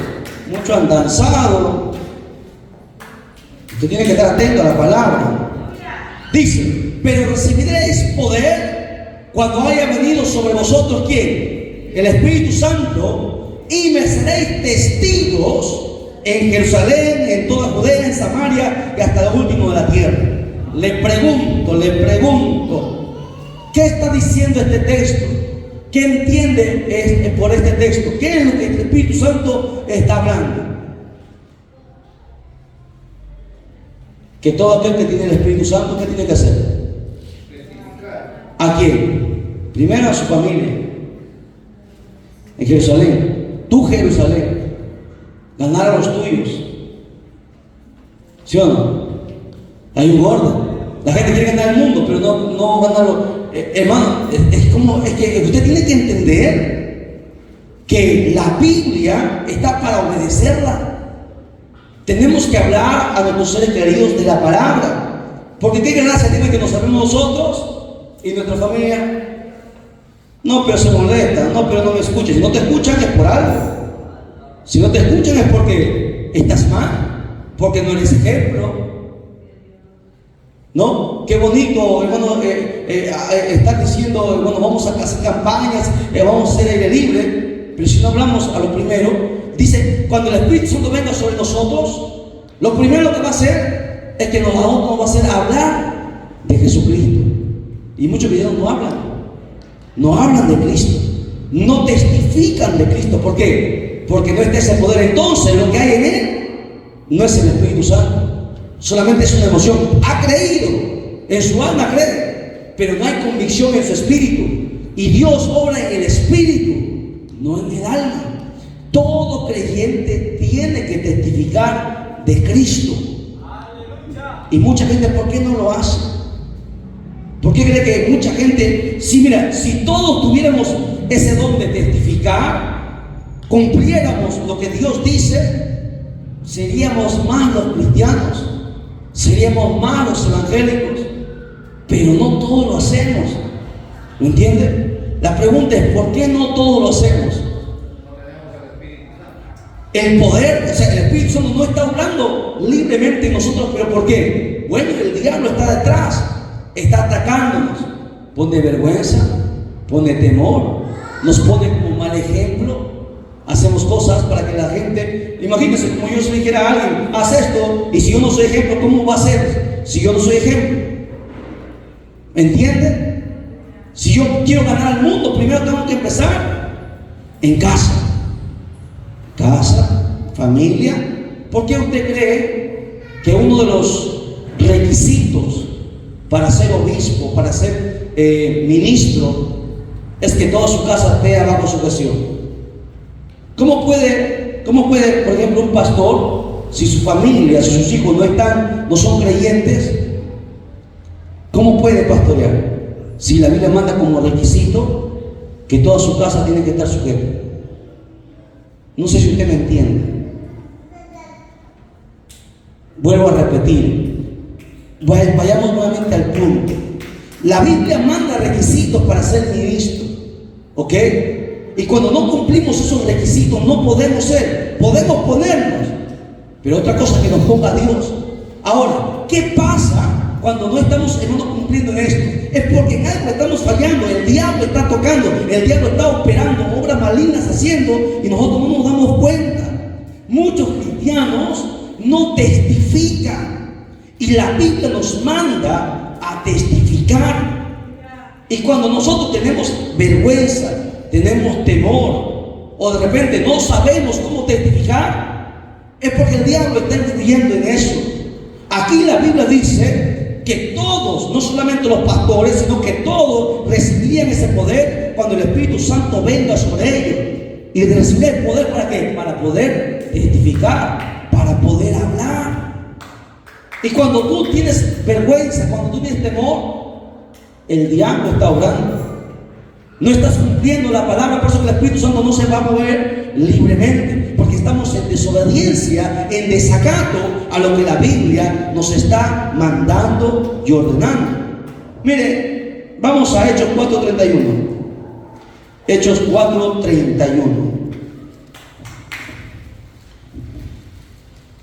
muchos han danzado. Usted tiene que estar atento a la palabra. Dice, pero recibiréis poder cuando haya venido sobre vosotros, ¿quién? El Espíritu Santo, y me seréis testigos en Jerusalén, en toda Judea, en Samaria y hasta lo último de la tierra. Le pregunto, ¿qué está diciendo este texto? ¿Qué entiende por este texto? ¿Qué es lo que el Espíritu Santo está hablando? Que todo aquel que tiene el Espíritu Santo, ¿qué tiene que hacer? ¿A quién? Primero a su familia. En Jerusalén. Tu Jerusalén. Ganar a los tuyos. ¿Sí o no? Hay un gordo. La gente quiere ganar el mundo, pero no ganarlo. Hermano, es que usted tiene que entender que la Biblia está para obedecerla. Tenemos que hablar a nuestros seres queridos de la palabra. Porque qué gracia tiene que nos sabemos nosotros y nuestra familia. No, pero se molesta. No, pero no me escuchan. Si no te escuchan es por algo. Si no te escuchan es porque estás mal, porque no eres ejemplo. ¿No? Qué bonito, hermano, estar diciendo, bueno, vamos a hacer campañas, vamos a ser aire libre. Pero si no hablamos a lo primero, dice, cuando el Espíritu Santo venga sobre nosotros, lo primero que va a hacer es que nos va a hacer hablar de Jesucristo. Y muchos cristianos no hablan de Cristo, no testifican de Cristo. ¿Por qué? Porque no está ese poder. Entonces lo que hay en él no es el Espíritu Santo, solamente es una emoción. Ha creído, en su alma cree, pero no hay convicción en su espíritu. Y Dios obra en el espíritu, no en el alma. Todo creyente tiene que testificar de Cristo. Y mucha gente, ¿por qué no lo hace? ¿Por qué cree que mucha gente? Sí, mira, si todos tuviéramos ese don de testificar, cumpliéramos lo que Dios dice, seríamos más los cristianos, seríamos más los evangélicos. Pero no todos lo hacemos. ¿Lo entiende? La pregunta es, ¿por qué no todos lo hacemos? El poder, o sea, el Espíritu Santo no está obrando libremente en nosotros. ¿Pero por qué? Bueno, el diablo está detrás, está atacándonos, pone vergüenza, pone temor, nos pone como mal ejemplo. Hacemos cosas para que la gente, imagínense, como yo se le dijera a alguien, haz esto, y si yo no soy ejemplo, ¿cómo va a ser? Si yo no soy ejemplo, ¿me entienden? Si yo quiero ganar al mundo, primero tengo que empezar en casa, familia. ¿Por qué usted cree que uno de los requisitos para ser obispo, para ser ministro, es que toda su casa esté bajo su gestión? ¿Cómo puede, por ejemplo, un pastor, si su familia, si sus hijos no son creyentes, cómo puede pastorear? Si la Biblia manda como requisito que toda su casa tiene que estar sujeta. No sé si usted me entiende. Vuelvo a repetir. Vayamos nuevamente al punto. La Biblia manda requisitos para ser ministro, ¿ok? Y cuando no cumplimos esos requisitos, no podemos ser. Podemos ponernos, pero otra cosa que nos ponga Dios. Ahora, ¿qué pasa cuando no estamos cumpliendo en esto? Es porque en algo estamos fallando. El diablo está tocando, el diablo está operando, obras malignas haciendo, y nosotros no nos damos cuenta. Muchos cristianos no testifican, y la Biblia nos manda a testificar. Y cuando nosotros tenemos vergüenza, tenemos temor, o de repente no sabemos cómo testificar, es porque el diablo está influyendo en eso. Aquí la Biblia dice que todos, no solamente los pastores, sino que todos recibirían ese poder cuando el Espíritu Santo venga sobre ellos. Y de recibir el poder, ¿para qué? Para poder testificar, para poder hablar. Y cuando tú tienes vergüenza, cuando tú tienes temor, el diablo está orando. No estás cumpliendo la palabra, por eso que el Espíritu Santo no se va a mover libremente, porque estamos en desobediencia, en desacato a lo que la Biblia nos está mandando y ordenando. Mire, vamos a Hechos 4:31. Hechos 4:31.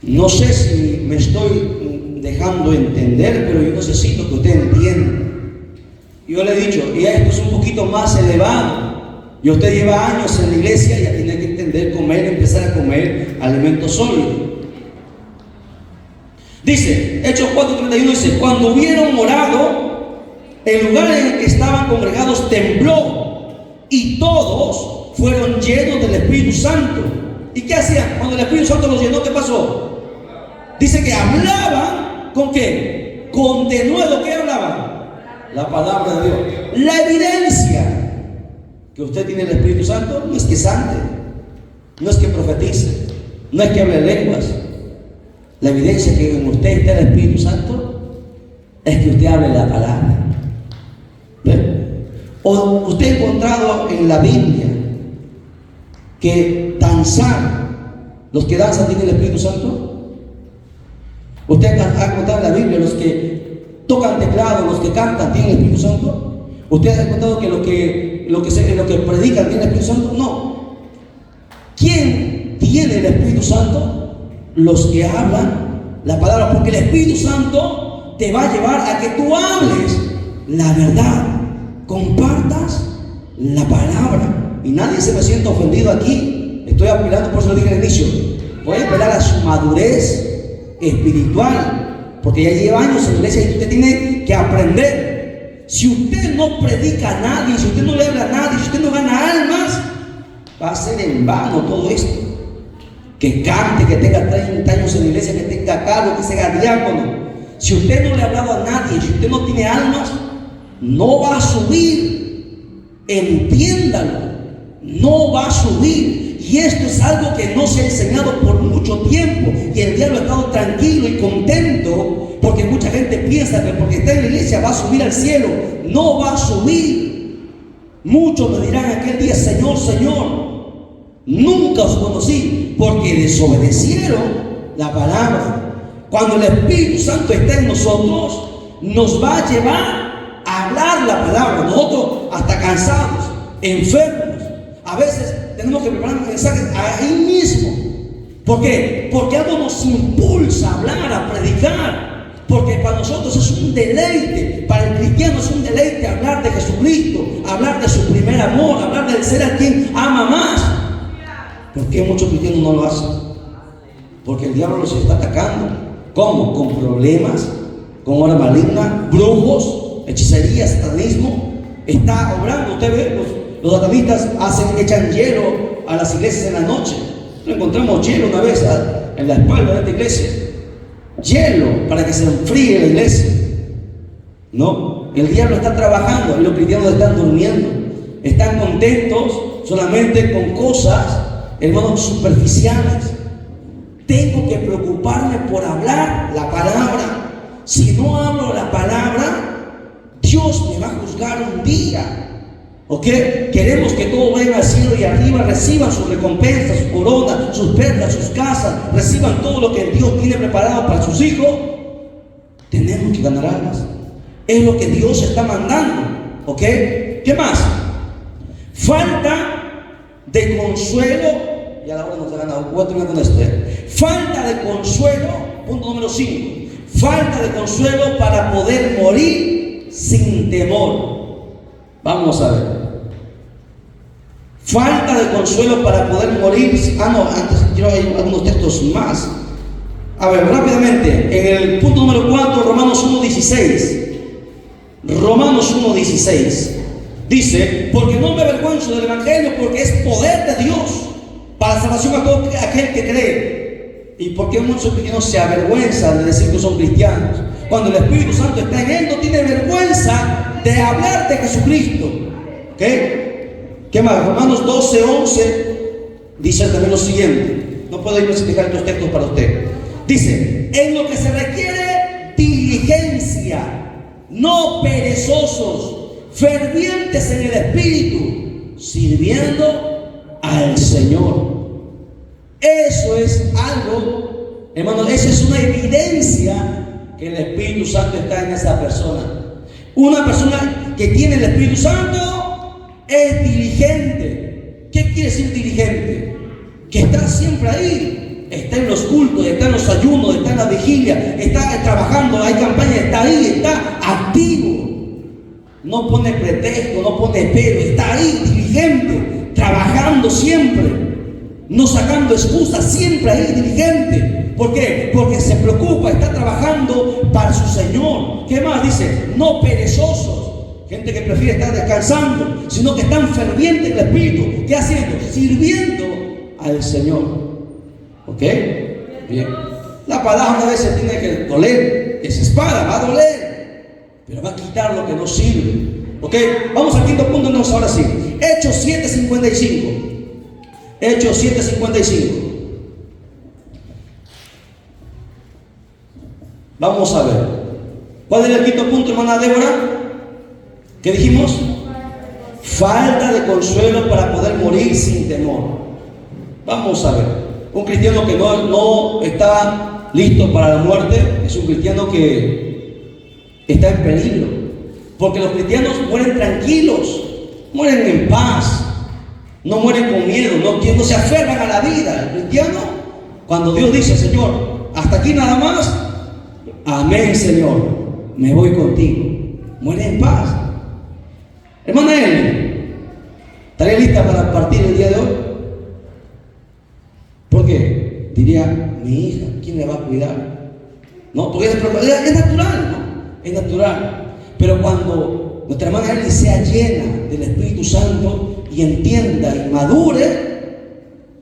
No sé si me estoy dejando entender, pero yo necesito que usted entienda. Yo le he dicho, y esto es un poquito más elevado. Y usted lleva años en la iglesia y ya tiene que entender, empezar a comer alimentos sólidos. Dice, Hechos 4:31 dice: cuando hubieron orado, el lugar en el que estaban congregados tembló, y todos fueron llenos del Espíritu Santo. ¿Y qué hacían? Cuando el Espíritu Santo los llenó, ¿qué pasó? Dice que hablaban, ¿con qué? Con denuedo. ¿Qué hablaban? La palabra de Dios. La evidencia que usted tiene el Espíritu Santo no es que sante, no es que profetice, no es que hable lenguas. La evidencia que en usted está el Espíritu Santo es que usted hable la palabra. ¿Ve? O usted ha encontrado en la Biblia que danzar, los que danzan tienen el Espíritu Santo. Usted ha encontrado en la Biblia los que tocan teclado, los que cantan tienen el Espíritu Santo. ¿Usted ha encontrado que lo que predican tiene el Espíritu Santo? No. ¿Quién tiene el Espíritu Santo? Los que hablan la palabra, porque el Espíritu Santo te va a llevar a que tú hables la verdad, compartas la palabra. Y nadie se me sienta ofendido aquí. Estoy apelando, por eso lo dije al inicio, voy a apelar a su madurez espiritual, porque ya lleva años en la iglesia y usted tiene que aprender. Si usted no predica a nadie, si usted no le habla a nadie, si usted no gana almas, va a ser en vano todo esto. Que cante, que tenga 30 años en la iglesia, que tenga cargo, que sea diácono. Si usted no le ha hablado a nadie, si usted no tiene almas, no va a subir. Entiéndalo, no va a subir. Y esto es algo que no se ha enseñado por mucho tiempo, y el diablo ha estado tranquilo y contento, porque mucha gente piensa que porque está en la iglesia va a subir al cielo. No va a subir. Muchos me dirán aquel día: Señor, Señor, nunca os conocí, porque desobedecieron la palabra. Cuando el Espíritu Santo está en nosotros, nos va a llevar a hablar la palabra. Nosotros hasta cansados, enfermos, a veces tenemos que preparar un mensaje ahí mismo. ¿Por qué? Porque algo nos impulsa a hablar, a predicar. Porque para nosotros es un deleite, para el cristiano es un deleite hablar de Jesucristo, hablar de su primer amor, hablar del ser a quien ama más. ¿Por qué muchos cristianos no lo hacen? Porque el diablo los está atacando. ¿Cómo? Con problemas, con obra maligna, brujos, hechicería, satanismo. Está obrando. Usted ve, los satanistas echan hielo a las iglesias en la noche. Lo encontramos hielo una vez en la espalda de esta iglesia. Hielo para que se enfríe la iglesia. No, el diablo está trabajando y los cristianos están durmiendo. Están contentos solamente con cosas, hermanos, superficiales. Tengo que preocuparme por hablar la palabra. Si no hablo la palabra, Dios me va a juzgar un día. ¿Ok? Queremos que todos vayan al cielo y arriba reciban sus recompensas, su corona, sus perlas, sus casas, reciban todo lo que Dios tiene preparado para sus hijos. Tenemos que ganar almas. Es lo que Dios está mandando. ¿Ok? ¿Qué más? Falta de consuelo. Ya la hora nos ha ganado. Voy a terminar con esto. Falta de consuelo. Punto número 5. Falta de consuelo para poder morir sin temor. Vamos a ver. Falta de consuelo para poder morir. Antes quiero hay algunos textos más. A ver, rápidamente. En el punto número 4, Romanos 1:16. Romanos 1:16. Dice: porque no me avergüenzo del evangelio, porque es poder de Dios para salvación a todo aquel que cree. ¿Y por qué muchos cristianos se avergüenzan de decir que son cristianos? Cuando el Espíritu Santo está en él, no tiene vergüenza de hablar de Jesucristo. ¿Ok? ¿Qué más? Romanos 12:11 dice también lo siguiente. No puedo irme sin dejar estos textos para usted. Dice: en lo que se requiere evidencia, no perezosos, fervientes en el espíritu, sirviendo al Señor. Eso es algo, hermanos, esa es una evidencia que el Espíritu Santo está en esa persona. Una persona que tiene el Espíritu Santo es diligente. ¿Qué quiere decir diligente? Que está siempre ahí, está en los cultos, está en los ayunos, está en la vigilia, está trabajando, hay campaña, está ahí, está activo. No pone pretexto, no pone pero, está ahí, diligente, trabajando siempre, no sacando excusas, siempre ahí, diligente. ¿Por qué? Porque se preocupa, está trabajando para su Señor. ¿Qué más dice? No perezosos, gente que prefiere estar descansando, sino que están fervientes en el Espíritu. ¿Qué haciendo? Sirviendo al Señor. ¿Ok? Bien. La palabra a veces tiene que doler, esa espada va a doler, pero va a quitar lo que no sirve. ¿Ok? Vamos al quinto punto, entonces ahora sí. Hechos 7:55. Hechos 7:55. Vamos a ver. ¿Cuál es el quinto punto, hermana Débora? ¿Qué dijimos? Falta de consuelo para poder morir sin temor. Vamos a ver. Un cristiano que no está listo para la muerte es un cristiano que está en peligro. Porque los cristianos mueren tranquilos, mueren en paz, no mueren con miedo, no se aferran a la vida. El cristiano, cuando Dios dice, Señor, hasta aquí nada más, amén, Señor, me voy contigo, muere en paz. Hermana Eli, ¿estaría lista para partir el día de hoy? ¿Por qué? Diría, mi hija, ¿quién le va a cuidar? No, porque es natural, ¿no? Es natural. Pero cuando nuestra hermana Eli sea llena del Espíritu Santo y entienda y madure,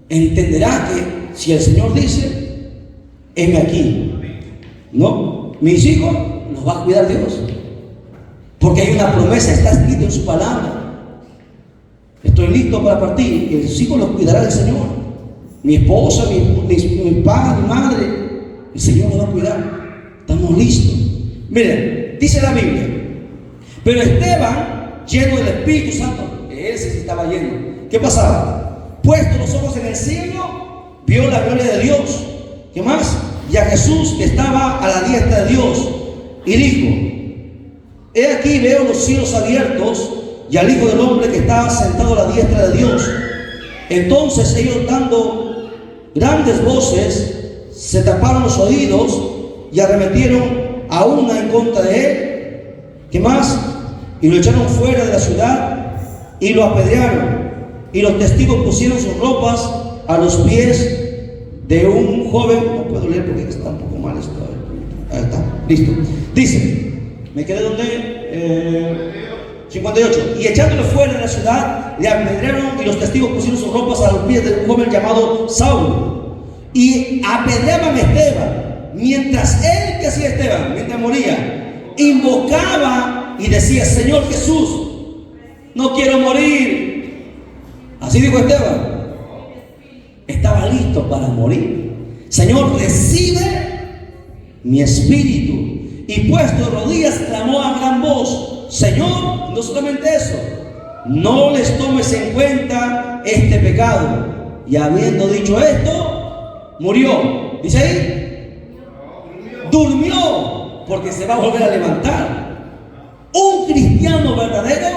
entenderá que si el Señor dice, heme aquí, ¿no? Mis hijos los va a cuidar Dios, porque hay una promesa, está escrito en su palabra. Estoy listo para partir y sus hijos los cuidará el Señor. Mi esposa, mi padre, mi madre, el Señor los va a cuidar. Estamos listos. Miren, dice la Biblia, pero Esteban, lleno del Espíritu Santo, que él sí estaba lleno, ¿qué pasaba? Puesto los ojos en el cielo, vio la gloria de Dios. ¿Qué más? Y a Jesús que estaba a la diestra de Dios, y dijo, he aquí veo los cielos abiertos y al Hijo del Hombre que está sentado a la diestra de Dios. Entonces ellos, dando grandes voces, se taparon los oídos y arremetieron a una en contra de él. ¿Qué más? Y lo echaron fuera de la ciudad y lo apedrearon. Y los testigos pusieron sus ropas a los pies de un joven. No puedo leer porque está un poco mal esto. Ahí está, listo. Dice, me quedé donde 58. Y echándolo fuera de la ciudad, le apedrearon y los testigos pusieron sus ropas a los pies de un joven llamado Saulo. Y apedreaban a Esteban, mientras él, que hacía Esteban, mientras moría, invocaba y decía, Señor Jesús, no quiero morir. Así dijo Esteban. Estaba listo para morir. Señor, recibe mi espíritu. Y puesto de rodillas, clamó a gran voz, Señor, no solamente eso, no les tomes en cuenta este pecado. Y habiendo dicho esto, murió. ¿Dice ahí? Durmió, porque se va a volver a levantar. Un cristiano verdadero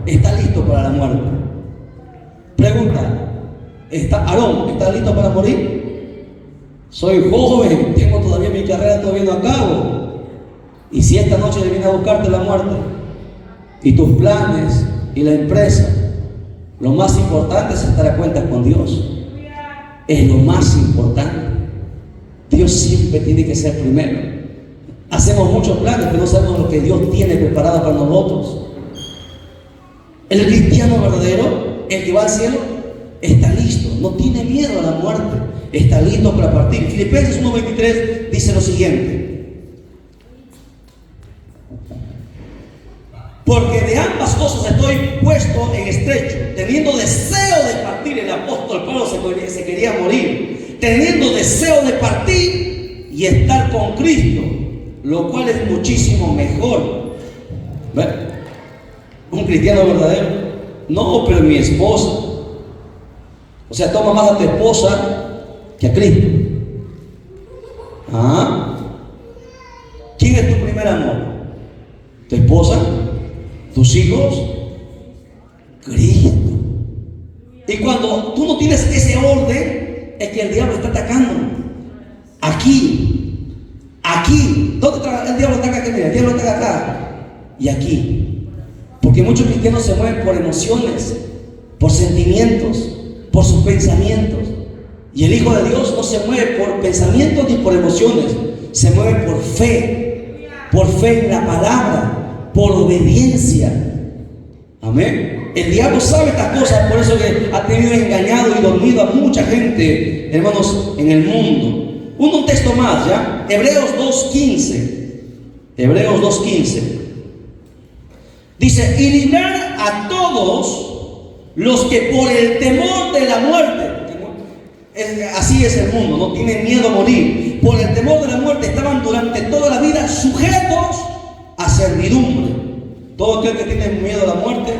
está listo para la muerte. Pregunta, Aarón, ¿estás listo para morir? Soy joven, tengo todavía mi carrera todavía no acabo. Y si esta noche viene a buscarte la muerte y tus planes y la empresa, lo más importante es estar a cuentas con Dios. Es lo más importante. Dios siempre tiene que ser primero. Hacemos muchos planes, pero no sabemos lo que Dios tiene preparado para nosotros. El cristiano verdadero, el que va al cielo, está listo, no tiene miedo a la muerte, está listo para partir. Filipenses 1:23 dice lo siguiente: porque de ambas cosas estoy puesto en estrecho, teniendo deseo de partir. El apóstol Pablo se quería morir, teniendo deseo de partir y estar con Cristo. lo cual es muchísimo mejor. ¿Ve? Un cristiano verdadero, no, pero mi esposa, o sea, toma más a tu esposa que a Cristo. ¿Ah? ¿Quién es tu primer amor? ¿Tu esposa? ¿Tus hijos? Cristo. Y cuando tú no tienes ese orden, es que el diablo está atacando. Aquí. ¿Dónde el diablo ataca? Aquí, mira, el diablo ataca acá. Y aquí. Porque muchos cristianos se mueven por emociones, por sentimientos, por sus pensamientos. Y el Hijo de Dios no se mueve por pensamientos ni por emociones. Se mueve por fe. Por fe en la palabra. Por obediencia. Amén. El diablo sabe estas cosas, por eso que ha tenido engañado y dormido a mucha gente, hermanos, en el mundo. Un texto más, ¿ya? Hebreos 2:15. Hebreos 2:15. Dice, y librar a todos los que por el temor de la muerte, así es el mundo, no tienen miedo a morir, por el temor de la muerte estaban durante toda la vida sujetos a servidumbre. Todo aquel que tiene miedo a la muerte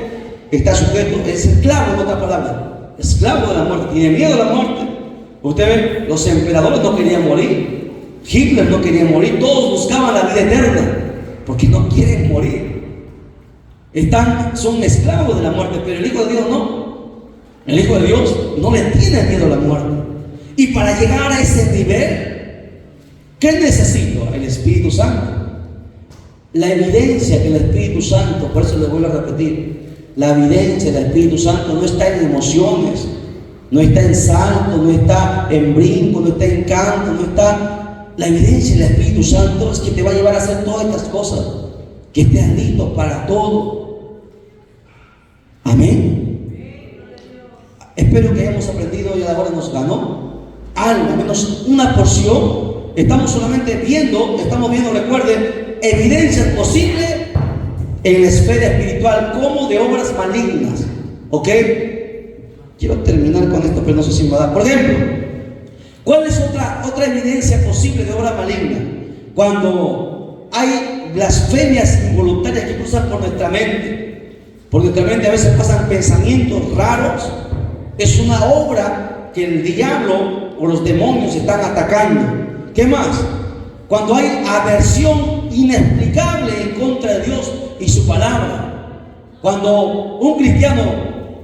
está sujeto, es esclavo, en otra palabra, esclavo de la muerte, tiene miedo a la muerte. Usted ve, los emperadores no querían morir, Hitler no quería morir, todos buscaban la vida eterna, porque no quieren morir. Son esclavos de la muerte, pero el Hijo de Dios no. El Hijo de Dios no le tiene miedo a la muerte. Y para llegar a ese nivel, ¿qué necesito? El Espíritu Santo. La evidencia que el Espíritu Santo, por eso le vuelvo a repetir, la evidencia del Espíritu Santo no está en emociones, no está en salto, no está en brinco, no está en canto, no está. La evidencia del Espíritu Santo es que te va a llevar a hacer todas estas cosas, que estés listo para todo. Amén. Espero que hayamos aprendido y ahora nos ganó algo, al menos una porción. Estamos solamente viendo, recuerden, evidencias posibles en la esfera espiritual como de obras malignas. ¿Ok? Quiero terminar con esto, pero no sé si me va a dar. Por ejemplo, ¿cuál es otra evidencia posible de obra maligna? Cuando hay blasfemias involuntarias que cruzan por nuestra mente. Por nuestra mente a veces pasan pensamientos raros. Es una obra que el diablo o los demonios están atacando. ¿Qué más? Cuando hay aversión inexplicable en contra de Dios y su palabra. Cuando un cristiano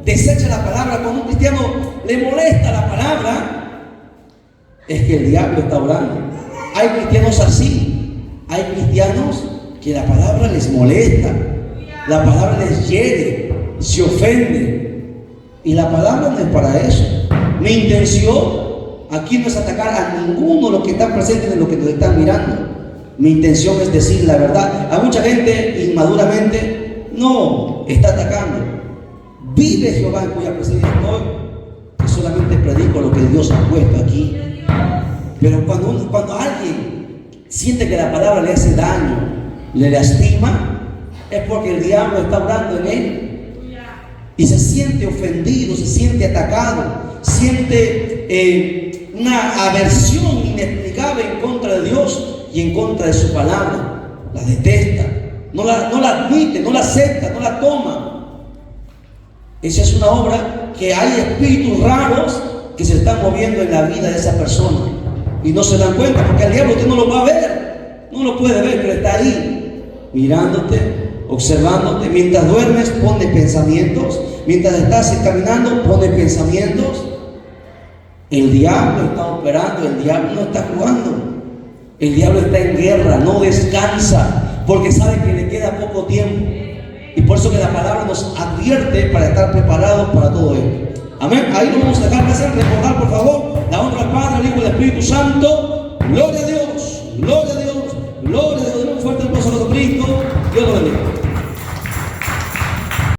desecha la palabra, cuando un cristiano le molesta la palabra, es que el diablo está orando. Hay cristianos así. Hay cristianos que la palabra les molesta, la palabra les hiere, se ofende. Y la palabra no es para eso. Mi intención aquí no es atacar a ninguno de los que están presentes ni los que nos están mirando. Mi intención es decir la verdad. A mucha gente inmaduramente no está atacando. Vive Jehová en cuya presencia estoy, que solamente predico lo que Dios ha puesto aquí. Pero cuando alguien siente que la palabra le hace daño, le lastima, es porque el diablo está hablando en él. Y se siente ofendido, se siente atacado, siente una aversión inexplicable en contra de Dios y en contra de su palabra. La detesta, no la admite, no la acepta, no la toma. Esa es una obra que hay espíritus raros que se están moviendo en la vida de esa persona y no se dan cuenta, porque al diablo usted no lo va a ver, no lo puede ver, pero está ahí mirándote, observándote. Mientras duermes pone pensamientos, mientras estás caminando pone pensamientos. El diablo está operando, el diablo no está jugando, el diablo está en guerra, no descansa, porque sabe que le queda poco tiempo. Y por eso que la palabra nos advierte para estar preparados para todo esto. Amén. Ahí lo vamos a dejar pasar. Recordar, por favor, la honra al Padre, al Hijo y al Espíritu Santo. Gloria a Dios.